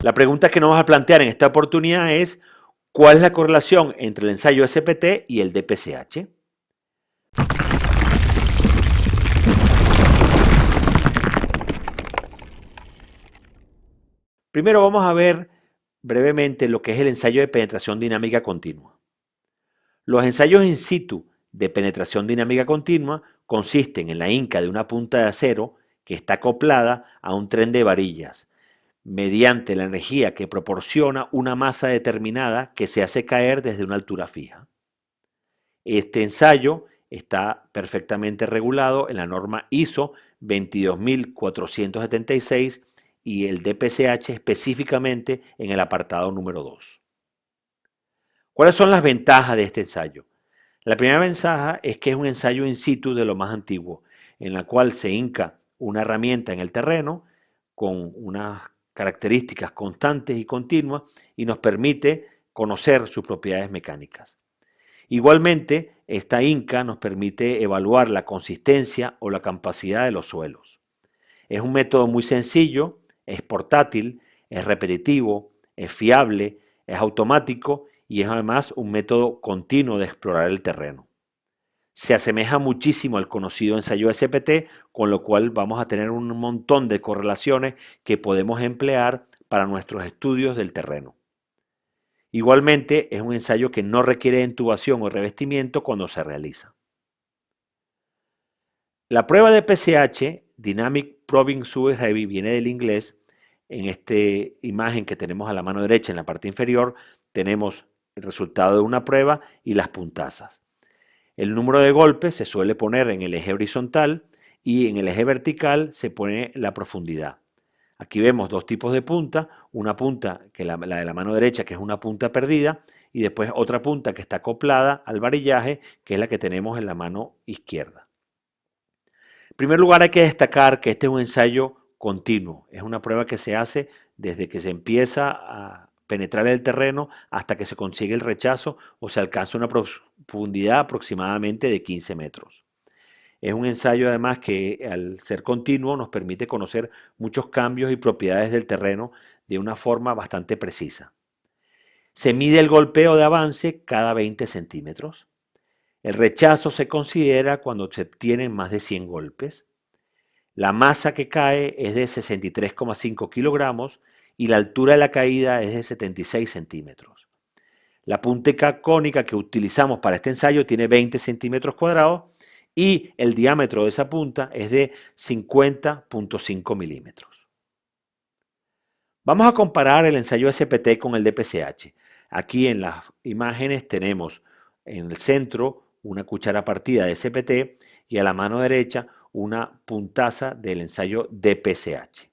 La pregunta que nos vamos a plantear en esta oportunidad es, ¿cuál es la correlación entre el ensayo SPT y el DPCH? Primero vamos a ver brevemente lo que es el ensayo de penetración dinámica continua. Los ensayos in situ de penetración dinámica continua consisten en la hinca de una punta de acero que está acoplada a un tren de varillas, mediante la energía que proporciona una masa determinada que se hace caer desde una altura fija. Este ensayo está perfectamente regulado en la norma ISO 22476 y el DPCH específicamente en el apartado número 2. ¿Cuáles son las ventajas de este ensayo? La primera ventaja es que es un ensayo in situ de lo más antiguo, en la cual se hinca una herramienta en el terreno con unas características constantes y continuas y nos permite conocer sus propiedades mecánicas. Igualmente, esta hinca nos permite evaluar la consistencia o la capacidad de los suelos. Es un método muy sencillo, es portátil, es repetitivo, es fiable, es automático y es además un método continuo de explorar el terreno. Se asemeja muchísimo al conocido ensayo SPT, con lo cual vamos a tener un montón de correlaciones que podemos emplear para nuestros estudios del terreno. Igualmente, es un ensayo que no requiere intubación o revestimiento cuando se realiza. La prueba de PCH, Dynamic Probing Survey Heavy, viene del inglés. En esta imagen que tenemos a la mano derecha en la parte inferior, tenemos el resultado de una prueba y las puntazas. El número de golpes se suele poner en el eje horizontal y en el eje vertical se pone la profundidad. Aquí vemos dos tipos de punta, una punta que la de la mano derecha, que es una punta perdida, y después otra punta que está acoplada al varillaje, que es la que tenemos en la mano izquierda. En primer lugar, hay que destacar que este es un ensayo continuo, es una prueba que se hace desde que se empieza a penetrar el terreno hasta que se consigue el rechazo o se alcanza una profundidad aproximadamente de 15 metros. Es un ensayo además que al ser continuo nos permite conocer muchos cambios y propiedades del terreno de una forma bastante precisa. Se mide el golpeo de avance cada 20 centímetros. El rechazo se considera cuando se obtienen más de 100 golpes. La masa que cae es de 63,5 kilogramos y la altura de la caída es de 76 centímetros. La punta cónica que utilizamos para este ensayo tiene 20 centímetros cuadrados y el diámetro de esa punta es de 50,5 milímetros. Vamos a comparar el ensayo SPT con el DPCH. Aquí en las imágenes tenemos en el centro una cuchara partida de SPT y a la mano derecha una puntaza del ensayo DPCH.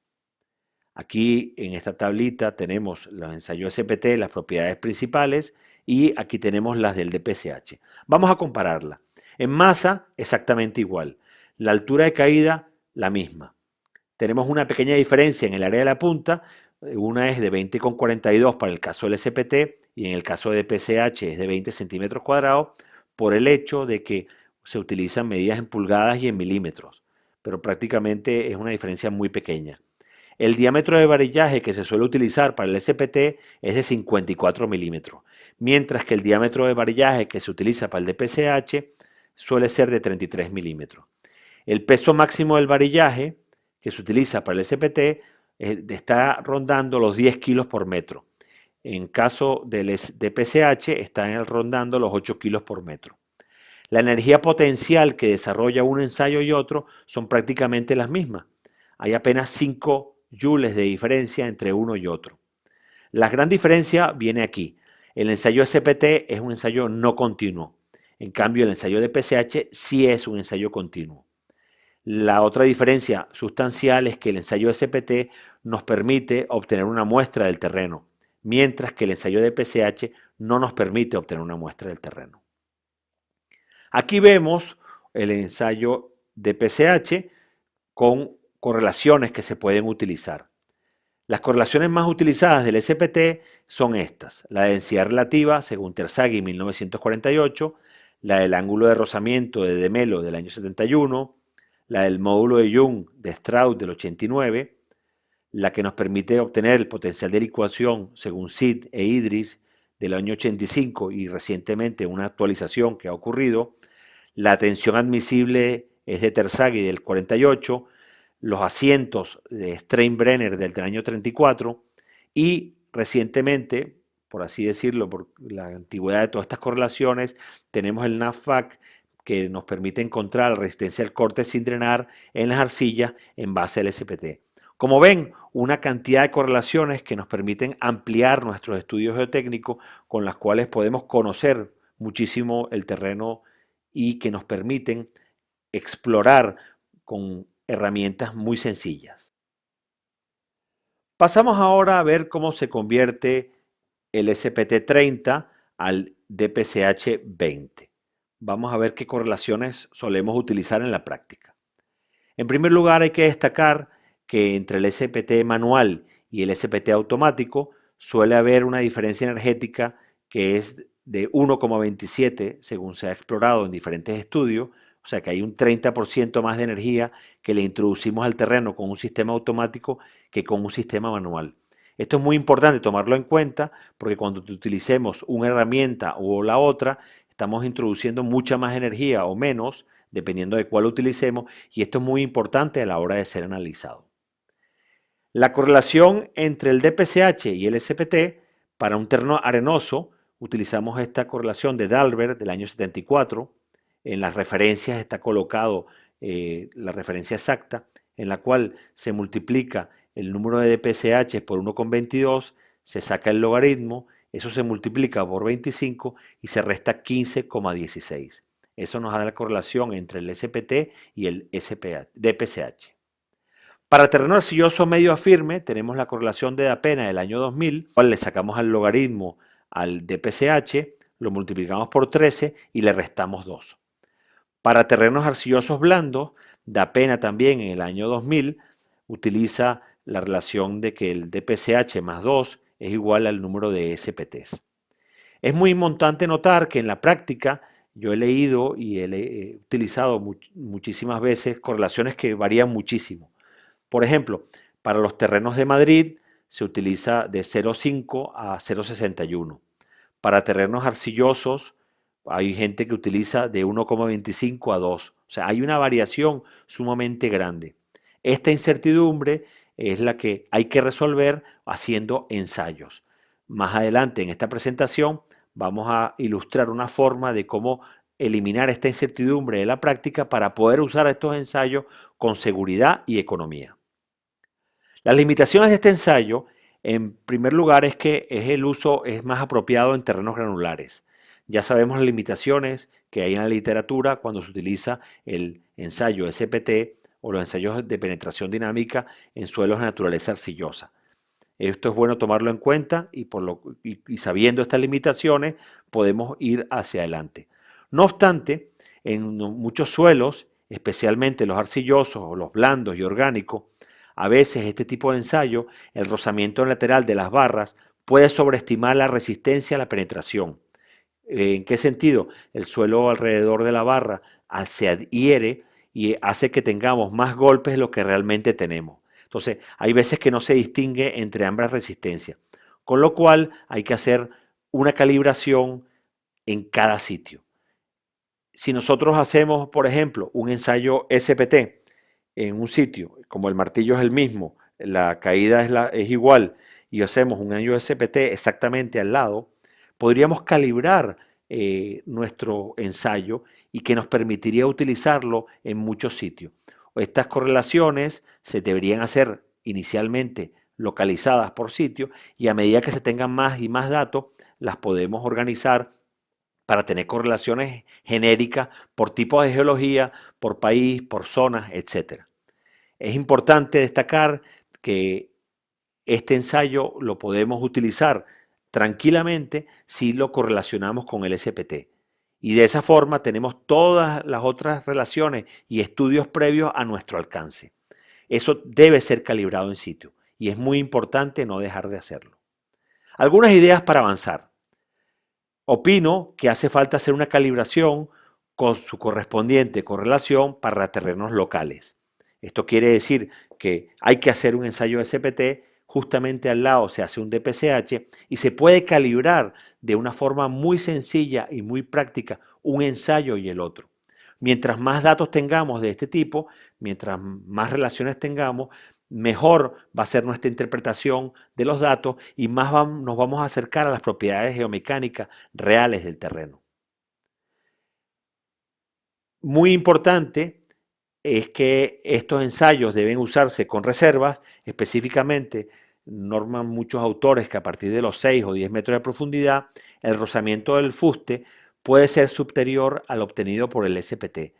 Aquí en esta tablita tenemos los ensayos SPT, las propiedades principales, y aquí tenemos las del DPCH. Vamos a compararla. En masa, exactamente igual. La altura de caída, la misma. Tenemos una pequeña diferencia en el área de la punta. Una es de 20,42 para el caso del SPT y en el caso de DPCH es de 20 centímetros cuadrados por el hecho de que se utilizan medidas en pulgadas y en milímetros, pero prácticamente es una diferencia muy pequeña. El diámetro de varillaje que se suele utilizar para el SPT es de 54 milímetros, mientras que el diámetro de varillaje que se utiliza para el DPCH suele ser de 33 milímetros. El peso máximo del varillaje que se utiliza para el SPT está rondando los 10 kilos por metro. En caso del DPCH está rondando los 8 kilos por metro. La energía potencial que desarrolla un ensayo y otro son prácticamente las mismas. Hay apenas 5 joules de diferencia entre uno y otro. La gran diferencia viene aquí. El ensayo SPT es un ensayo no continuo. En cambio, el ensayo de PCH sí es un ensayo continuo. La otra diferencia sustancial es que el ensayo SPT nos permite obtener una muestra del terreno, mientras que el ensayo de PCH no nos permite obtener una muestra del terreno. Aquí vemos el ensayo de PCH con correlaciones que se pueden utilizar. Las correlaciones más utilizadas del SPT son estas: la densidad relativa según Terzaghi 1948, la del ángulo de rozamiento de De Mello del año 71, la del módulo de Young de Strauss del 89, la que nos permite obtener el potencial de licuación según SID e IDRIS del año 85 y recientemente una actualización que ha ocurrido. La tensión admisible es de Terzaghi del 48, los asientos de Steinbrenner del año 34 y recientemente, por así decirlo, por la antigüedad de todas estas correlaciones, tenemos el NAFFAC que nos permite encontrar la resistencia al corte sin drenar en las arcillas en base al SPT. Como ven, una cantidad de correlaciones que nos permiten ampliar nuestros estudios geotécnicos con las cuales podemos conocer muchísimo el terreno y que nos permiten explorar con herramientas muy sencillas. Pasamos ahora a ver cómo se convierte el SPT30 al DPCH20. Vamos a ver qué correlaciones solemos utilizar en la práctica. En primer lugar, hay que destacar que entre el SPT manual y el SPT automático suele haber una diferencia energética que es de 1,27 según se ha explorado en diferentes estudios, o sea que hay un 30% más de energía que le introducimos al terreno con un sistema automático que con un sistema manual. Esto es muy importante tomarlo en cuenta porque cuando utilicemos una herramienta o la otra, estamos introduciendo mucha más energía o menos, dependiendo de cuál utilicemos, y esto es muy importante a la hora de ser analizado. La correlación entre el DPCH y el SPT para un terreno arenoso, utilizamos esta correlación de Dalbert del año 74. En las referencias está colocado la referencia exacta, en la cual se multiplica el número de DPCH por 1,22, se saca el logaritmo, eso se multiplica por 25 y se resta 15,16. Eso nos da la correlación entre el SPT y el DPCH. Para terreno arcilloso medio a firme tenemos la correlación de Dapena del año 2000, cual le sacamos al logaritmo al DPCH, lo multiplicamos por 13 y le restamos 2. Para terrenos arcillosos blandos, Dapena también en el año 2000 utiliza la relación de que el DPCH más 2 es igual al número de SPTs. Es muy importante notar que en la práctica yo he leído y he utilizado muchísimas veces correlaciones que varían muchísimo. Por ejemplo, para los terrenos de Madrid se utiliza de 0,5 a 0,61. Para terrenos arcillosos hay gente que utiliza de 1,25 a 2. O sea, hay una variación sumamente grande. Esta incertidumbre es la que hay que resolver haciendo ensayos. Más adelante en esta presentación vamos a ilustrar una forma de cómo eliminar esta incertidumbre de la práctica para poder usar estos ensayos con seguridad y economía. Las limitaciones de este ensayo, en primer lugar, es que el uso es más apropiado en terrenos granulares. Ya sabemos las limitaciones que hay en la literatura cuando se utiliza el ensayo SPT o los ensayos de penetración dinámica en suelos de naturaleza arcillosa. Esto es bueno tomarlo en cuenta y sabiendo estas limitaciones podemos ir hacia adelante. No obstante, en muchos suelos, especialmente los arcillosos o los blandos y orgánicos, a veces este tipo de ensayo, el rozamiento lateral de las barras, puede sobreestimar la resistencia a la penetración. ¿En qué sentido? El suelo alrededor de la barra se adhiere y hace que tengamos más golpes de lo que realmente tenemos. Entonces, hay veces que no se distingue entre ambas resistencias, con lo cual hay que hacer una calibración en cada sitio. Si nosotros hacemos, por ejemplo, un ensayo SPT en un sitio, como el martillo es el mismo, la caída es igual y hacemos un ensayo SPT exactamente al lado, podríamos calibrar nuestro ensayo y que nos permitiría utilizarlo en muchos sitios. Estas correlaciones se deberían hacer inicialmente localizadas por sitio y a medida que se tengan más y más datos, las podemos organizar para tener correlaciones genéricas por tipo de geología, por país, por zonas, etc. Es importante destacar que este ensayo lo podemos utilizar tranquilamente si lo correlacionamos con el SPT. Y de esa forma tenemos todas las otras relaciones y estudios previos a nuestro alcance. Eso debe ser calibrado en sitio y es muy importante no dejar de hacerlo. Algunas ideas para avanzar. Opino que hace falta hacer una calibración con su correspondiente correlación para terrenos locales. Esto quiere decir porque hay que hacer un ensayo de SPT, justamente al lado se hace un DPCH y se puede calibrar de una forma muy sencilla y muy práctica un ensayo y el otro. Mientras más datos tengamos de este tipo, mientras más relaciones tengamos, mejor va a ser nuestra interpretación de los datos y más nos vamos a acercar a las propiedades geomecánicas reales del terreno. Muy importante es que estos ensayos deben usarse con reservas, específicamente norman muchos autores que a partir de los 6 o 10 metros de profundidad, el rozamiento del fuste puede ser superior al obtenido por el SPT.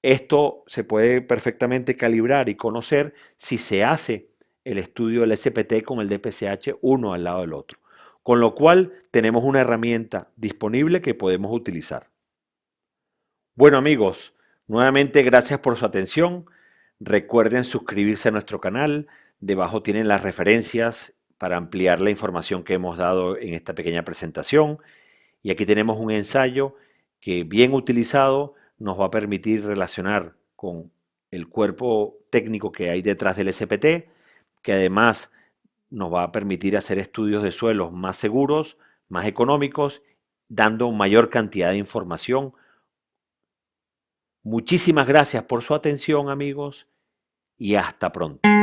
Esto se puede perfectamente calibrar y conocer si se hace el estudio del SPT con el DPCH uno al lado del otro. Con lo cual tenemos una herramienta disponible que podemos utilizar. Bueno amigos, nuevamente gracias por su atención. Recuerden suscribirse a nuestro canal. Debajo tienen las referencias para ampliar la información que hemos dado en esta pequeña presentación. Y aquí tenemos un ensayo que bien utilizado nos va a permitir relacionar con el cuerpo técnico que hay detrás del SPT, que además nos va a permitir hacer estudios de suelos más seguros, más económicos, dando mayor cantidad de información. Muchísimas gracias por su atención, amigos, y hasta pronto.